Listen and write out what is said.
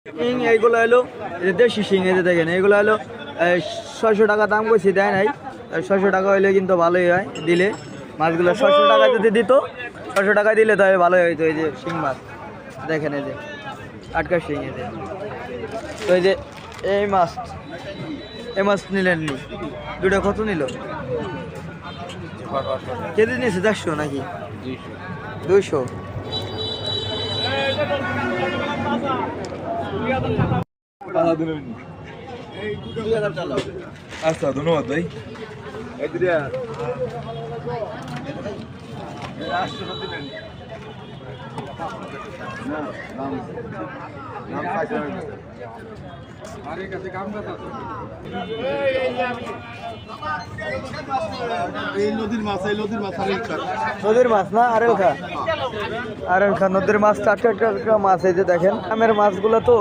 শিং এইগুলো হলো দেশি শিং, এই যে দেখেন এইগুলো হলো 600 টাকা দাম কইছি, দেয় নাই। 600 টাকা হইলে কিন্তু ভালোই হয় দিলে, মাছগুলো 600 টাকা যদি দিত, 600 টাকা দিলে তাহলে ভালোই হইতো। এই যে শিং মাছ দেখেন, এই যে আটকা শিং, এই যে তো এই যে এই মাছ নিলেন নি, দুটো কত নিল? কেজি নিয়েছে 150 নাকি 200? আচ্ছা, ধন্যবাদ ভাই। নদীর মাছ না, আরেল খা নদীর মাছ, টাটকা মাছ। এই যে দেখেন আমের মাছগুলো তো